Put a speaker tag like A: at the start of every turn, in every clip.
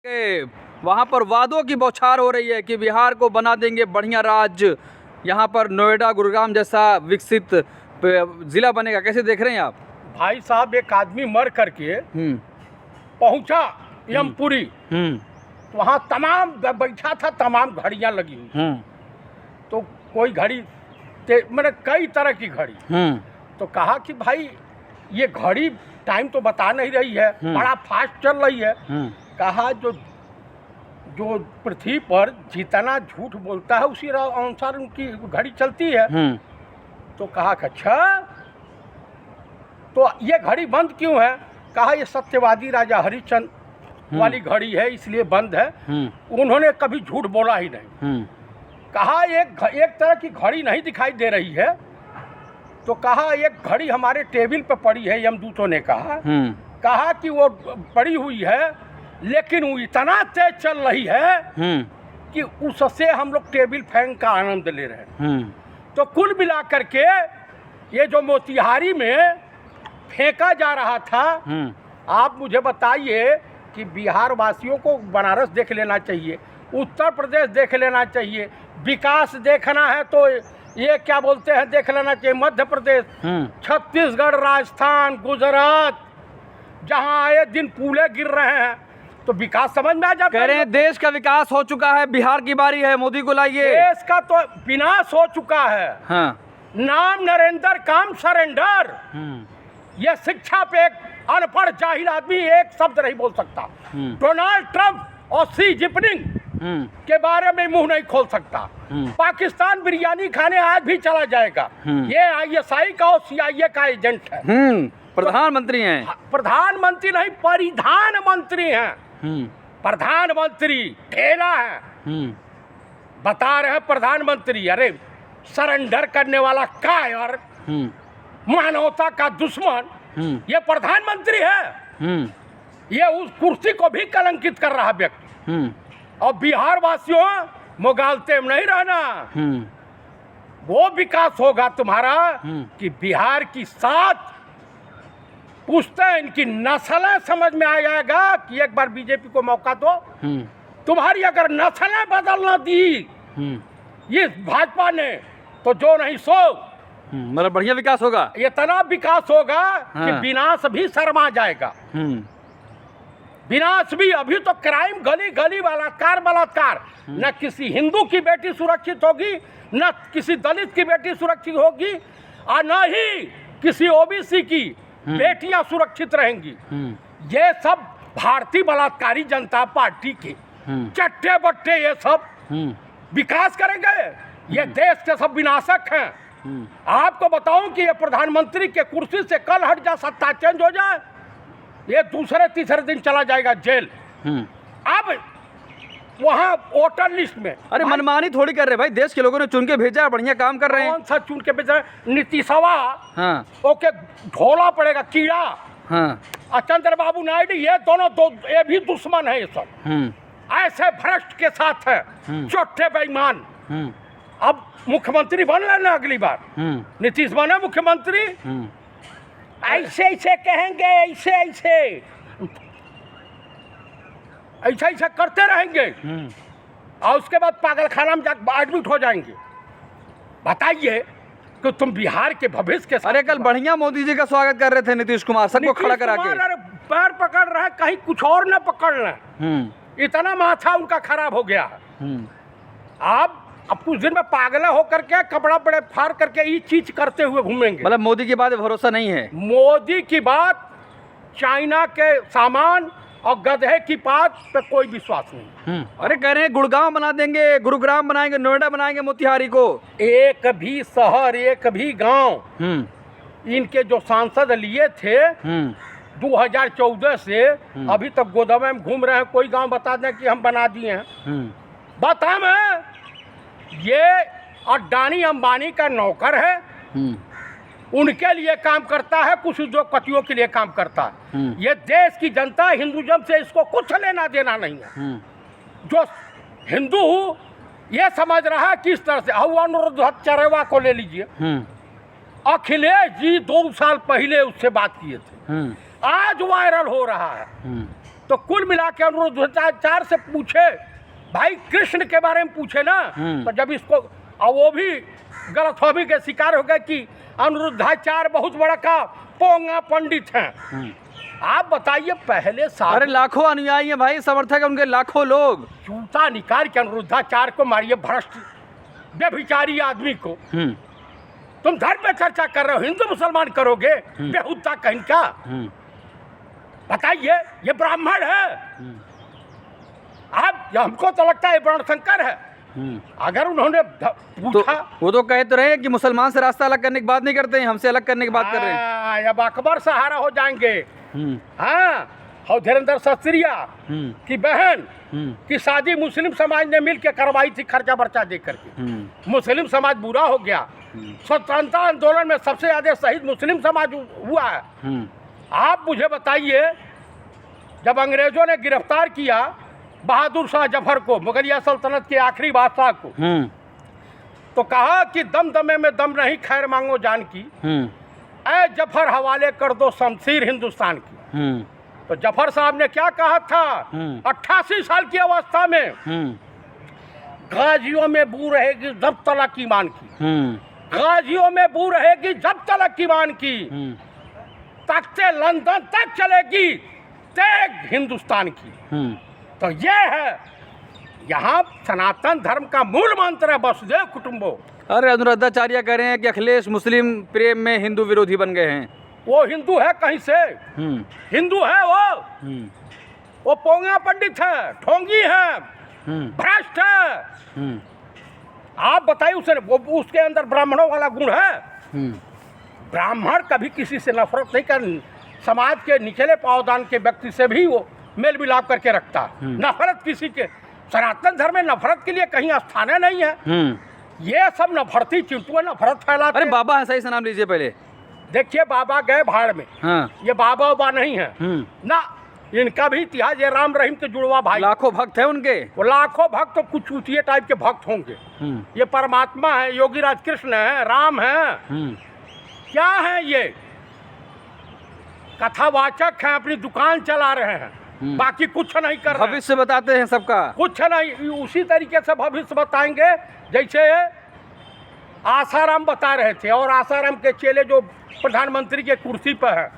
A: के वहाँ पर वादों की बौछार हो रही है कि बिहार को बना देंगे बढ़िया राज्य, यहाँ पर नोएडा गुरुग्राम जैसा विकसित जिला बनेगा। कैसे देख रहे हैं आप?
B: भाई साहब, एक आदमी मर करके पहुंचा यमपुरी, तो वहाँ तमाम बैठा था, तमाम घड़ियां लगी हुई। तो कोई घड़ी मैंने कई तरह की घड़ी, तो कहा कि भाई ये घड़ी टाइम तो बता नहीं रही है, बड़ा फास्ट चल रही है। कहा जो पृथ्वी पर जितना झूठ बोलता है उसी अनुसार उनकी घड़ी चलती है। तो कहा अच्छा, तो ये घड़ी बंद क्यों है? कहा ये सत्यवादी राजा हरिश्चंद्र वाली घड़ी है, इसलिए बंद है। उन्होंने कभी झूठ बोला ही नहीं। कहा एक तरह की घड़ी नहीं दिखाई दे रही है। तो कहा एक घड़ी हमारे टेबल पे पड़ी है, यमदूतों ने कहा कि वो पड़ी हुई है, लेकिन वो इतना तेज चल रही है कि उससे हम लोग टेबल फैन का आनंद ले रहे हैं। तो कुल मिला करके ये जो मोतिहारी में फेंका जा रहा था, आप मुझे बताइए कि बिहार वासियों को बनारस देख लेना चाहिए, उत्तर प्रदेश देख लेना चाहिए, विकास देखना है तो ये क्या बोलते हैं देख लेना चाहिए, मध्य प्रदेश, छत्तीसगढ़, राजस्थान, गुजरात, जहां आए दिन पुले गिर रहे हैं, तो विकास समझ में आ जाता है।
A: कह रहे हैं देश का विकास हो चुका है, बिहार की बारी है, मोदी को लाइए।
B: देश का तो विनाश हो चुका है। नाम नरेंद्र, काम सरेंडर। ये शिक्षा पे एक अनपढ़ जाहिल आदमी एक शब्द नहीं बोल सकता। डोनाल्ड ट्रंप और सी जिनपिंग के बारे में मुंह नहीं खोल सकता। पाकिस्तान बिरयानी खाने आज भी चला जाएगा। ये ISI का और CIA का एजेंट है।
A: प्रधानमंत्री हैं।
B: प्रधानमंत्री नहीं, परिधान मंत्री हैं। प्रधानमंत्री ठेला है, बता रहे हैं प्रधानमंत्री। अरे सरेंडर करने वाला कायर, मानवता का दुश्मन, ये प्रधानमंत्री है। ये उस कुर्सी को भी कलंकित कर रहा व्यक्ति। और बिहार वासियों, मुगालते में नहीं रहना। वो विकास होगा तुम्हारा कि बिहार की 7 पूछते हैं, इनकी नस्लें समझ में आ जाएगा कि एक बार बीजेपी को मौका दो। तुम्हारी अगर नस्लें बदल न दी इस भाजपा ने, तो जो नहीं सो,
A: मतलब बढ़िया विकास होगा।
B: इतना विकास होगा कि विनाश भी शर्मा जाएगा। विनाश भी। अभी तो क्राइम गली गली, बलात्कार। न किसी हिंदू की बेटी सुरक्षित होगी, न किसी दलित की बेटी सुरक्षित होगी, और न ही किसी OBC की बेटियां सुरक्षित रहेंगी। ये सब भारतीय बलात्कारी जनता पार्टी के चट्टे बट्टे, ये सब विकास करेंगे। ये देश के सब विनाशक हैं। आपको बताऊं कि ये प्रधानमंत्री के कुर्सी से कल हट जा, सत्ता चेंज हो जाए, ये दूसरे तीसरे दिन चला जाएगा जेल। अब वहाँ वोटर लिस्ट में,
A: अरे मनमानी थोड़ी कर रहे भाई, देश के लोगों ने चुन के भेजा, बढ़िया काम कर रहे हैं।
B: कौन सा चुन के भेजा? नीतीशवा ओके ढोला पड़ेगा कीड़ा। और चंद्रबाबू नायडू, ये दोनों ये भी दुश्मन है। ये सब ऐसे भ्रष्ट के साथ है, चोटे बेईमान। अब मुख्यमंत्री बन लेना अगली बार, नीतीश बने मुख्यमंत्री, ऐसे कहेंगे, ऐसे करते रहेंगे, और उसके बाद पागलखाना में जाकर एडमिट हो जाएंगे। बताइए कि तुम बिहार के भविष्य के साथ।
A: अरे कल बढ़िया मोदी जी का स्वागत कर रहे थे नीतीश कुमार, सबको खड़ा करा के।
B: अरे पैर पकड़ रहे, कहीं कुछ और न पकड़ लें, इतना माथा उनका खराब हो गया है। अब कुछ दिन में पागल होकर के कपड़ा बड़े फाड़ करके ये चीज करते हुए घूमेंगे।
A: मतलब मोदी की बात भरोसा नहीं है।
B: मोदी की बात, चाइना के सामान और गधे की बात पे कोई विश्वास नहीं।
A: अरे कह रहे हैं गुड़गांव बना देंगे, गुरुग्राम बनाएंगे, नोएडा बनाएंगे, मोतिहारी को। एक
B: भी शहर, एक भी गांव इनके जो सांसद लिए थे 2014 से अभी तक गोदामे में घूम रहे हैं। कोई गांव बता दें कि हम बना दिए हैं? बता मैं, ये अडानी अंबानी का नौकर है, उनके लिए काम करता है, कुछ उद्योगपतियों के लिए काम करता है। ये देश की जनता हिंदुइज्म से इसको कुछ लेना देना नहीं है। जो हिंदू ये समझ रहा है किस तरह से, अनुरुद्ध चरेवा को ले लीजिए, अखिलेश जी 2 साल पहले उससे बात किए थे, आज वायरल हो रहा है। तो कुल मिला के अनुरुद्धाचार्य से पूछे, भाई कृष्ण के बारे में पूछे ना, तो जब इसको और वो भी गलतफहमी के शिकार हो गए कि अनुरुद्धाचार्य बहुत बड़ा का पोंगा पंडित हैं। आप बताइए पहले साल
A: अरे लाखों अनुयायी हैं भाई, समर्थक हैं उनके लाखों लोग।
B: जूता निकाल के अनुरुद्धाचार्य को मारिए, भ्रष्ट व्यभिचारी आदमी को। तुम धर्म पे चर्चा कर रहे हो, हिंदू मुसलमान करोगे, बेहुदा कहीं का। बताइए ये ब्राह्मण है, आप हमको तो लगता है वर्णशंकर है। अगर उन्होंने पूछा
A: तो वो तो कह तो रहे हैं कि मुसलमान से रास्ता अलग करने की बात नहीं करते हैं, हमसे अलग करने की बात कर रहे हैं।
B: अब अकबर सहारा हो जाएंगे। हाँ, और धीरेन्द्र शास्त्रिया की बहन की शादी मुस्लिम समाज ने मिल के करवाई थी, खर्चा बर्चा दे करके। मुस्लिम समाज बुरा हो गया। स्वतंत्रता आंदोलन में सबसे ज्यादा शहीद मुस्लिम समाज हुआ है। आप मुझे बताइए, जब अंग्रेजों ने गिरफ्तार किया बहादुर शाह जफर को, मुगलिया सल्तनत के आखिरी बादशाह को, तो कहा कि दम दमे में दम नहीं, खैर मांगो जान की, ऐ जफर हवाले कर दो शमशीर हिंदुस्तान की। तो जफर साहब ने क्या कहा था 88 साल की अवस्था में, गाजियों में बू रहेगी जब तलक ईमान की, गाजियों में बू रहेगी जब तलक ईमान की, तख्ते लंदन तक चलेगी तेग हिंदुस्तान की। तो ये है यहाँ सनातन धर्म का मूल मंत्र है, वसुधैव कुटुंबो।
A: अरे अनुरुद्धाचार्य कह रहे हैं कि अखिलेश मुस्लिम प्रेम में हिंदू विरोधी बन गए हैं।
B: वो हिंदू है कहीं से, हिंदू है वो पोंगा पंडित है, ठोंगी है, भ्रष्ट है। आप बताइए उसके अंदर ब्राह्मणों वाला गुण है? ब्राह्मण कभी किसी से नफरत नहीं कर, समाज के निचले पावदान के व्यक्ति से भी वो मेल मिलाप करके रखता। नफरत किसी के, सनातन धर्म में नफरत के लिए कहीं स्थान नहीं है। ये सब नफरती चिंटू नफरत फैलाते।
A: अरे बाबा है, सही से नाम लीजिए पहले।
B: देखिए बाबा गए भाड़ में। ये बाबा उबा नहीं है ना, इनका भी इतिहास, ये राम रहीम के जुड़वा भाई,
A: लाखों भक्त है उनके।
B: वो लाखों भक्त तो कुछ ऊंचे टाइप के भक्त होंगे। ये परमात्मा है, योगी राज कृष्ण है, राम है, क्या है ये? कथावाचक हैं, अपनी दुकान चला रहे हैं, बाकी कुछ नहीं कर रहे।
A: भविष्य बताते हैं सबका,
B: कुछ नहीं। उसी तरीके से भविष्य बताएंगे जैसे आसाराम बता रहे थे, और आसाराम के चेले जो प्रधानमंत्री के कुर्सी पर है।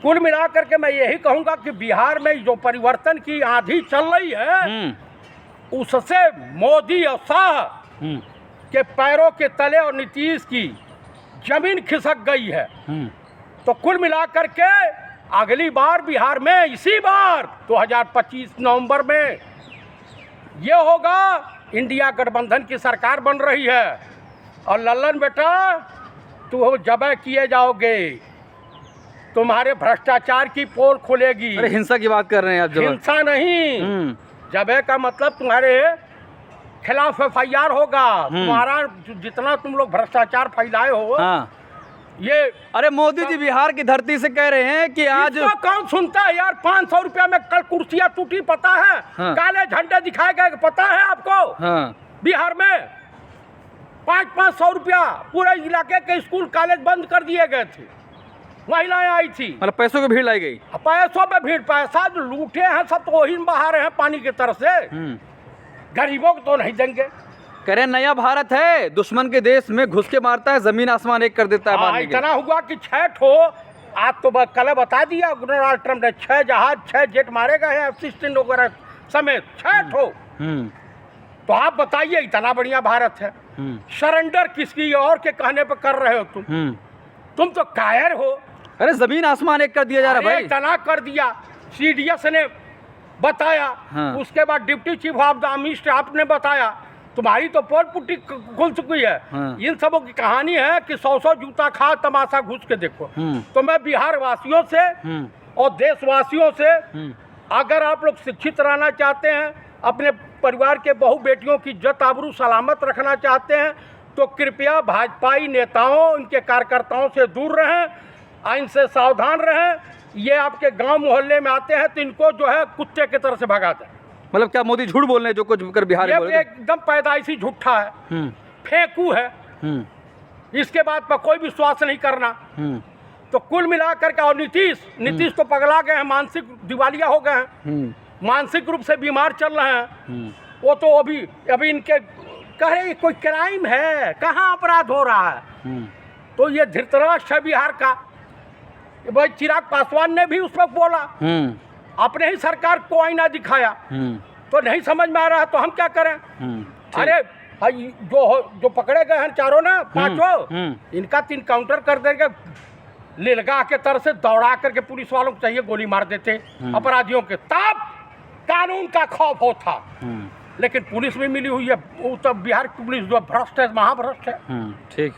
B: कुल मिलाकर के मैं यही कहूंगा कि बिहार में जो परिवर्तन की आंधी चल रही है, उससे मोदी और शाह के पैरों के तले और नीतीश की जमीन खिसक गई है। तो कुल मिलाकर के अगली बार बिहार में, इसी बार 2025 नवंबर में ये होगा, इंडिया गठबंधन की सरकार बन रही है। और लल्लन बेटा, तू जबे किए जाओगे, तुम्हारे भ्रष्टाचार की पोल खुलेगी।
A: अरे हिंसा की बात कर रहे हैं आप?
B: हिंसा नहीं, जबे का मतलब तुम्हारे खिलाफ FIR होगा। तुम्हारा जितना तुम लोग भ्रष्टाचार फैलाए हो। ये
A: अरे मोदी जी बिहार की धरती से कह रहे हैं कि आज
B: कौन सुनता है यार? 500 रुपया में कल कुर्सियां टूटी, पता है? काले झंडे दिखाए गए, पता है आपको? बिहार में 500 रुपया पूरे इलाके के स्कूल कॉलेज बंद कर दिए गए थे। महिलाएं आई थी,
A: मतलब पैसों की भीड़ लाई गई।
B: पैसों पे भीड़, पैसा जो लूटे हैं सब तो वही बहा रहे हैं पानी की तरफ से। गरीबों को तो नहीं देंगे।
A: कह रहे नया भारत है, दुश्मन के देश में घुस के मारता है, जमीन आसमान एक कर देता है।
B: इतना हुआ कि 6 ठो, आज तो कल बता दिया डोनाल्ड ट्रम्प ने, 6 जहाज 6 जेट मारे गए हैं F-16 वगैरह समेत, 6 ठो। तो आप बताइए, इतना बढ़िया भारत है। सरेंडर किसकी और के कहने पर कर रहे हो तुम तो कायर हो।
A: अरे जमीन आसमान एक कर दिया जा रहा भाई।
B: इतना कर दिया, CDS ने बताया। उसके बाद deputy chief of the army staff ने बताया। तुम्हारी तो पोल पुट्टी खुल चुकी है। इन सबों की कहानी है कि 100 जूता खा, तमाशा घुस के देखो। तो मैं बिहार वासियों से और देशवासियों से, अगर आप लोग शिक्षित रहना चाहते हैं, अपने परिवार के बहू बेटियों की इज्जत आबरू सलामत रखना चाहते हैं, तो कृपया भाजपाई नेताओं, इनके कार्यकर्ताओं से दूर रहें, इनसे सावधान रहें। ये आपके गांव मोहल्ले में आते हैं तो इनको जो है कुत्ते की तरह से भगा दें।
A: मतलब क्या मोदी झूठ बोल रहे हैं जो कुछ कर बिहार में बोल रहे हैं?
B: एकदम पैदाइशी झूठा है, फेंकू है। इसके बाद पर कोई विश्वास नहीं करना। तो कुल मिलाकर के, और नीतीश तो पगला गए हैं, मानसिक दिवालिया हो गए हैं, मानसिक रूप से बीमार चल रहे हैं। वो तो अभी इनके कह रहे कोई क्राइम है, कहाँ अपराध हो रहा है। तो ये धृतराष्ट्र है बिहार का। भाई चिराग पासवान ने भी उस वक्त बोला, अपने ही सरकार को आईना दिखाया, तो नहीं समझ में आ रहा है तो हम क्या करें। अरे भाई जो पकड़े गए हैं चारों ना, पांचों, इनका 3 काउंटर कर देंगे, लेलगा के तरह से दौड़ा करके पुलिस वालों को चाहिए गोली मार देते अपराधियों के, तब कानून का खौफ होता। लेकिन पुलिस भी मिली हुई है, वो तो बिहार की पुलिस जो भ्रष्ट है, महाभ्रष्ट है।
A: ठीक।